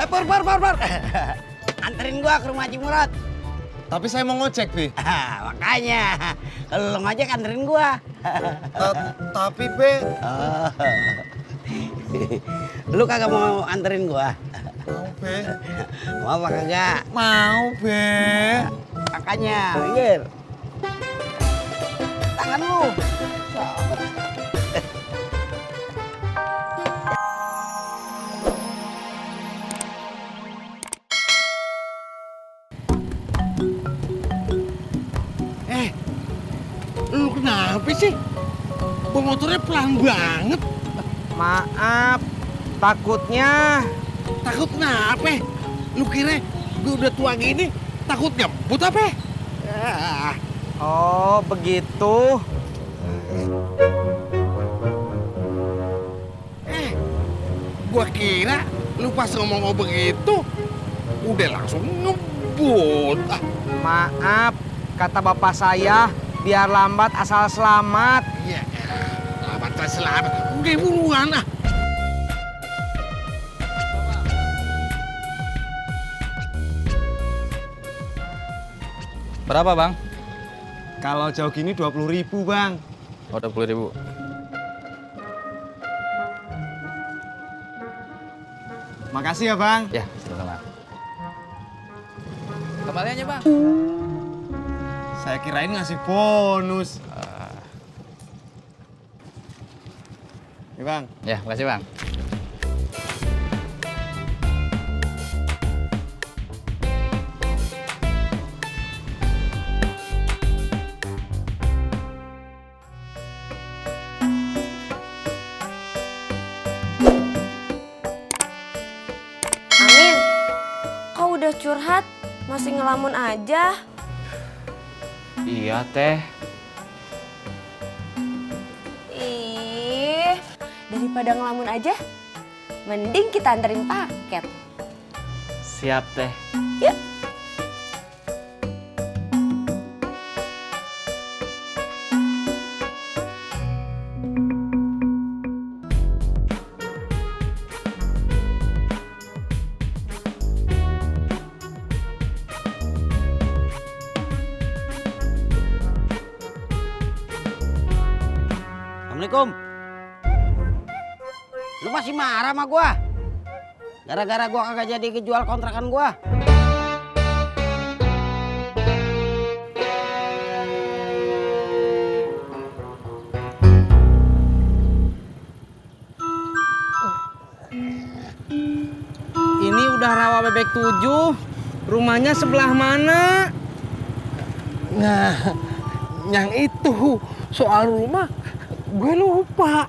Pur. Anterin gua ke rumah Haji Murad. Tapi saya mau ngojek, Be. Makanya, kalau lo ngojek anterin gua. Tapi, Be. Lu kagak mau anterin gua? Mau, Be. Mau apa kagak? Mau, Be. Makanya, minggir. Tangan lu. Lu kenapa sih? Bawa motornya pelan banget. Maaf, takutnya. Takut kenapa? Lu kira gue udah tua gini takut ngebut apa? Ah, Oh, begitu. gua kira lu pas ngomong begitu udah langsung ngebut. Maaf, kata bapak saya, biar lambat asal selamat. Iya, selamat. Udah buruan ah. Berapa, Bang? Kalau jauh gini 20.000, Bang. Oh, 20.000. Makasih ya, Bang. Ya, sama-sama. Kembaliannya, Bang. Saya kirain ngasih bonus. Nih, Bang. Ya, makasih, Bang. Amin, kau udah curhat, masih ngelamun aja. Iya, Teh. Ih, daripada ngelamun aja, mending kita anterin paket. Siap, Teh. Yuk. Assalamualaikum. Lu masih marah sama gua? Gara-gara gua kagak jadi kejual kontrakan gua. Ini udah rawa bebek 7. Rumahnya sebelah mana? Nah, yang itu soal rumah gue lupa.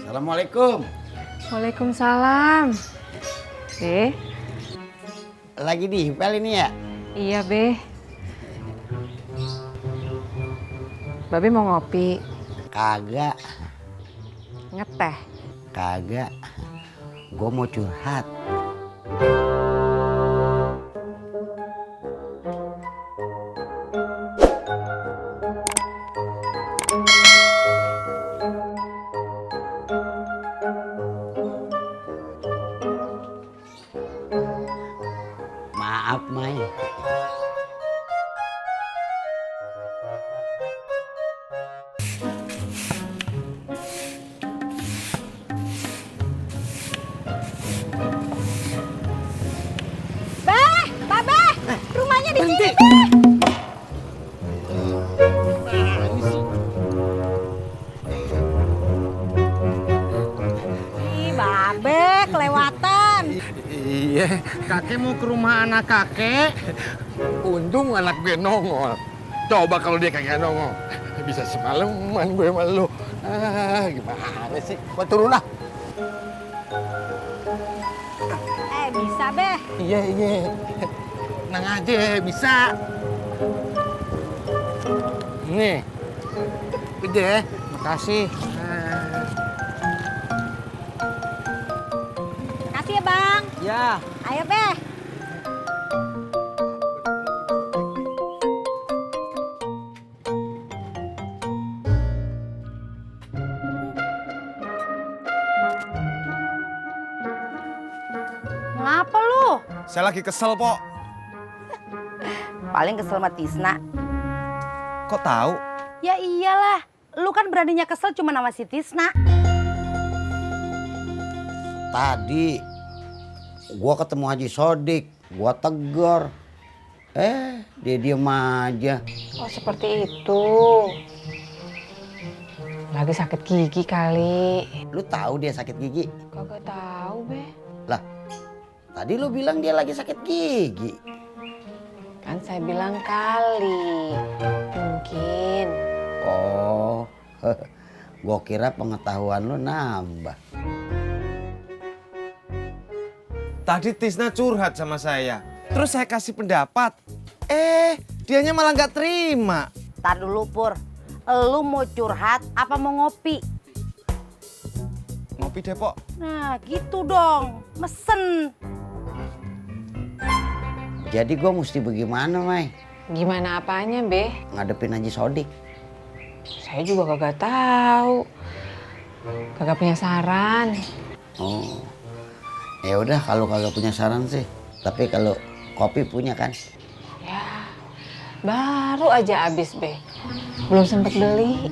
Assalamualaikum. Waalaikumsalam. Be, Lagi dihipel ini ya? iya Be. Babe mau ngopi, Kagak, ngeteh. kagak. Gua mau curhat. Maaf, Mai. Iya. Kakek mau ke rumah anak kakek. Untung anak gue nongol. Coba kalau dia kagak nongol. Bisa semalaman gue sama lu. Gimana sih? Gua turun lah. Bisa, Beh. Iya. Tenang aja, bisa. Nih. Udah. Makasih. Makasih ya, Bang. Ya. Ayo, Beh. Ngapa lu? Saya lagi kesel, Pok. Paling kesel sama Tisna. Kok tahu? Ya iyalah, lu kan beraninya kesel cuma sama si Tisna. Tadi gua ketemu Haji Sodik, gua tegur. Dia diem aja. Oh seperti itu. Lagi sakit gigi kali. Lu tahu dia sakit gigi? Kagak tahu, Be. Lah, tadi lu bilang dia lagi sakit gigi. Kan saya bilang kali. Mungkin. Oh, gua kira pengetahuan lu nambah. Tadi Tisna curhat sama saya. Terus saya kasih pendapat. Dianya malah nggak terima. Tar dulu Pur, lu mau curhat apa mau ngopi? Ngopi deh, Pok. Nah gitu dong, mesen. Jadi gua mesti bagaimana, Mai? Gimana apanya, Be? Ngadepin Haji Sodik. Saya juga kagak tahu. Kagak punya saran. Oh, ya udah kalau kagak punya saran sih. Tapi kalau kopi punya kan? Ya, baru aja habis, Be. Belum sempet beli.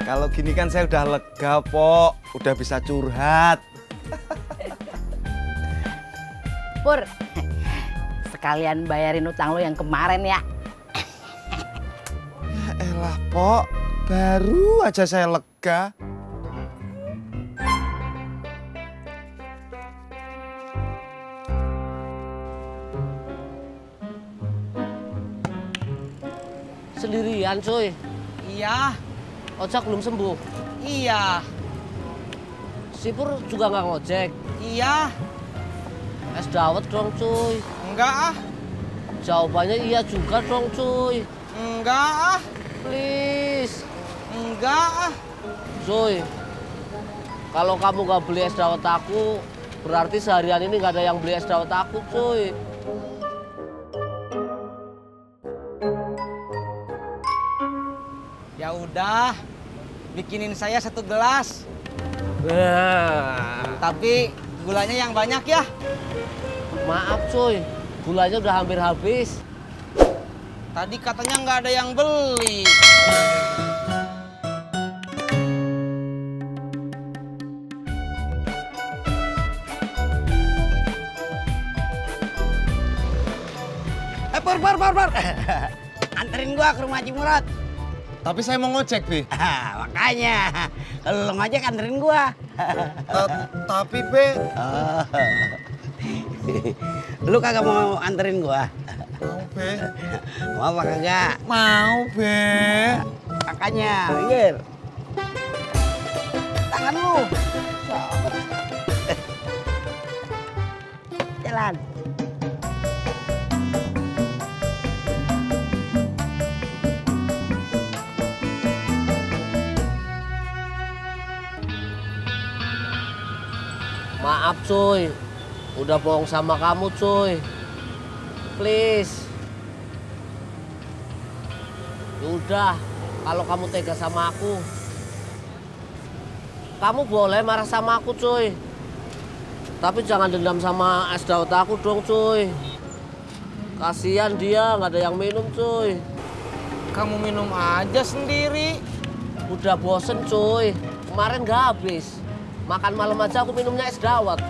Kalau gini kan saya udah lega, Pok. Udah bisa curhat. Pur, sekalian bayarin utang lu yang kemarin ya. Ya elah, Pok. Baru aja saya lega. Sendirian cuy. Iya, Ojek belum sembuh. iya, Si Pur juga nggak ngojek. iya. Es dawet dong cuy. Enggak ah, Jawabannya iya juga dong cuy. enggak ah, Please. enggak ah. Cuy. Kalau kamu nggak beli es dawet aku, berarti seharian ini nggak ada yang beli es dawet aku cuy. Ya udah, bikinin saya 1 gelas. Tapi gulanya yang banyak ya. Maaf cuy, gulanya udah hampir habis. Tadi katanya nggak ada yang beli. Pur. Anterin gua ke rumah Haji Murad. Tapi saya mau ngojek, Be. Makanya, kalau lo ngajak anterin gua. Tapi, Be. Lu kagak mau anterin gua? Mau, Be. Mau apa kagak? Mau, Be. Makanya, minggir. Tangan lu. Jalan. Maaf cuy, udah bohong sama kamu cuy. Please. Udah, kalau kamu tega sama aku, kamu boleh marah sama aku cuy. Tapi jangan dendam sama es dawet aku dong cuy. Kasihan dia, nggak ada yang minum cuy. Kamu minum aja sendiri. Udah bosen cuy, kemarin nggak habis. Makan malam aja aku minumnya es dawet.